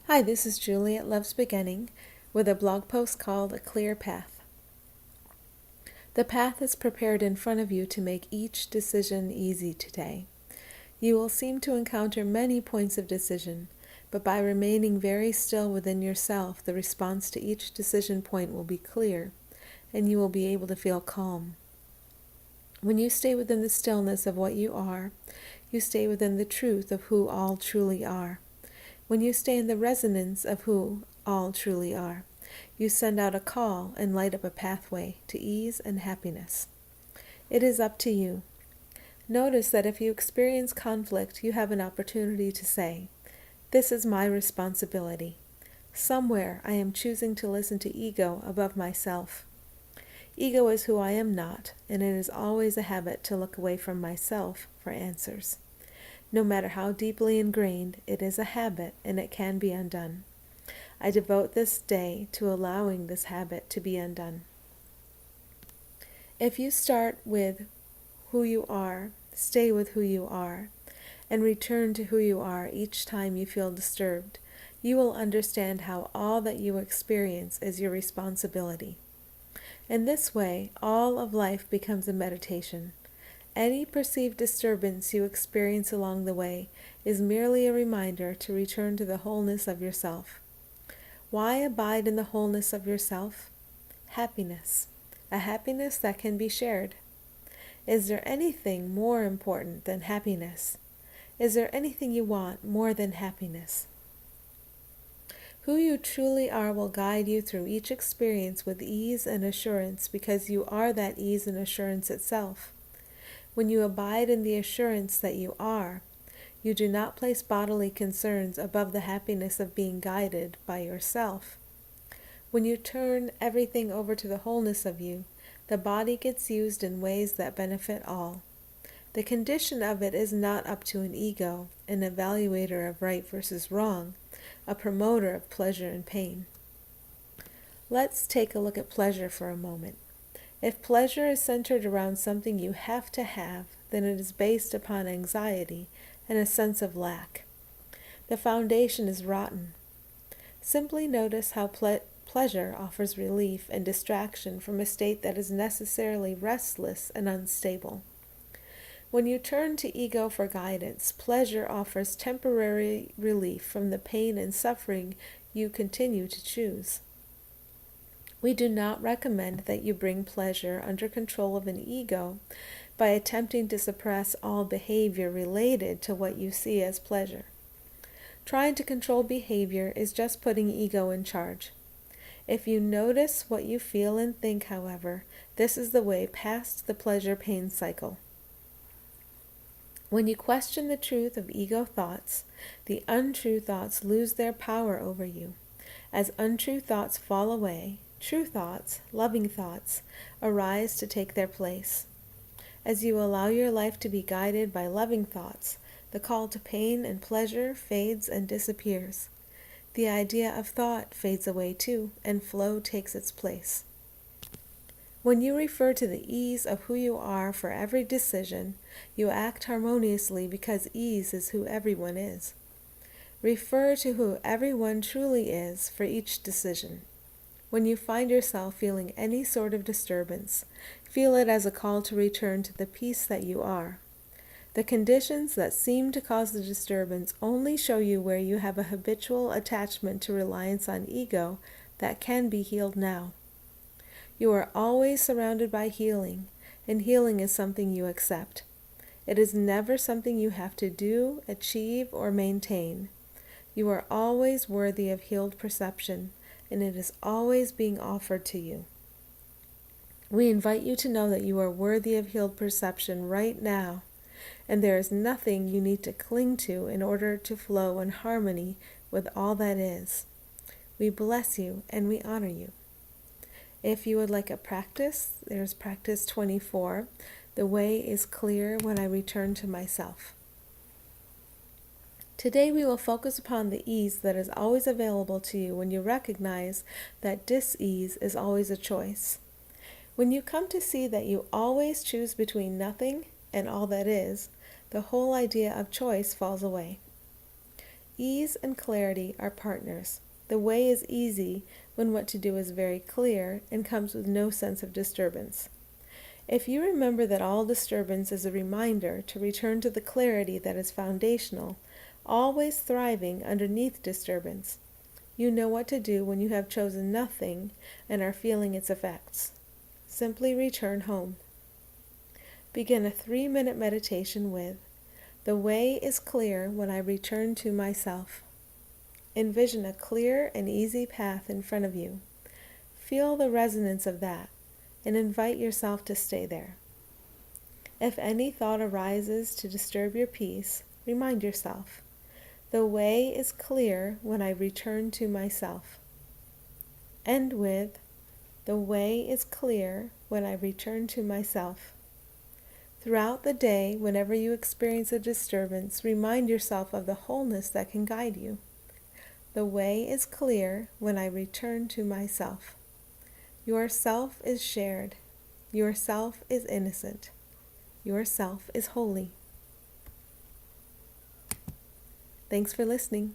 Hi, this is Julie at Love's Beginning with a blog post called A Clear Path. The path is prepared in front of you to make each decision easy today. You will seem to encounter many points of decision, but by remaining very still within yourself, the response to each decision point will be clear, and you will be able to feel calm. When you stay within the stillness of what you are, you stay within the truth of who all truly are. When you stay in the resonance of who all truly are, you send out a call and light up a pathway to ease and happiness. It is up to you. Notice that if you experience conflict, you have an opportunity to say, "This is my responsibility. Somewhere I am choosing to listen to ego above myself. Ego is who I am not, and it is always a habit to look away from myself for answers. No matter how deeply ingrained, it is a habit and it can be undone. I devote this day to allowing this habit to be undone." If you start with who you are, stay with who you are, and return to who you are each time you feel disturbed, you will understand how all that you experience is your responsibility. In this way, all of life becomes a meditation. Any perceived disturbance you experience along the way is merely a reminder to return to the wholeness of yourself. Why abide in the wholeness of yourself? Happiness, a happiness that can be shared. Is there anything more important than happiness? Is there anything you want more than happiness? Who you truly are will guide you through each experience with ease and assurance because you are that ease and assurance itself. When you abide in the assurance that you are, you do not place bodily concerns above the happiness of being guided by yourself. When you turn everything over to the wholeness of you, the body gets used in ways that benefit all. The condition of it is not up to an ego, an evaluator of right versus wrong, a promoter of pleasure and pain. Let's take a look at pleasure for a moment. If pleasure is centered around something you have to have, then it is based upon anxiety and a sense of lack. The foundation is rotten. Simply notice how pleasure offers relief and distraction from a state that is necessarily restless and unstable. When you turn to ego for guidance, pleasure offers temporary relief from the pain and suffering you continue to choose. We do not recommend that you bring pleasure under control of an ego by attempting to suppress all behavior related to what you see as pleasure. Trying to control behavior is just putting ego in charge. If you notice what you feel and think, however, this is the way past the pleasure-pain cycle. When you question the truth of ego thoughts, the untrue thoughts lose their power over you. As untrue thoughts fall away, true thoughts, loving thoughts, arise to take their place. As you allow your life to be guided by loving thoughts, the call to pain and pleasure fades and disappears. The idea of thought fades away too, and flow takes its place. When you refer to the ease of who you are for every decision, you act harmoniously because ease is who everyone is. Refer to who everyone truly is for each decision. When you find yourself feeling any sort of disturbance, feel it as a call to return to the peace that you are. The conditions that seem to cause the disturbance only show you where you have a habitual attachment to reliance on ego that can be healed now. You are always surrounded by healing, and healing is something you accept. It is never something you have to do, achieve, or maintain. You are always worthy of healed perception, and it is always being offered to you. We invite you to know that you are worthy of healed perception right now, and there is nothing you need to cling to in order to flow in harmony with all that is. We bless you and we honor you. If you would like a practice, there's practice 24. The way is clear when I return to myself. Today we will focus upon the ease that is always available to you when you recognize that dis-ease is always a choice. When you come to see that you always choose between nothing and all that is, the whole idea of choice falls away. Ease and clarity are partners. The way is easy when what to do is very clear and comes with no sense of disturbance. If you remember that all disturbance is a reminder to return to the clarity that is foundational, always thriving underneath disturbance, you know what to do when you have chosen nothing and are feeling its effects. Simply return home. Begin a 3-minute meditation with, "The way is clear when I return to myself." Envision a clear and easy path in front of you. Feel the resonance of that and invite yourself to stay there. If any thought arises to disturb your peace, remind yourself, "The way is clear when I return to myself." End with, "The way is clear when I return to myself." Throughout the day, whenever you experience a disturbance, remind yourself of the wholeness that can guide you. The way is clear when I return to myself. Your self is shared. Your self is innocent. Your self is holy. Thanks for listening.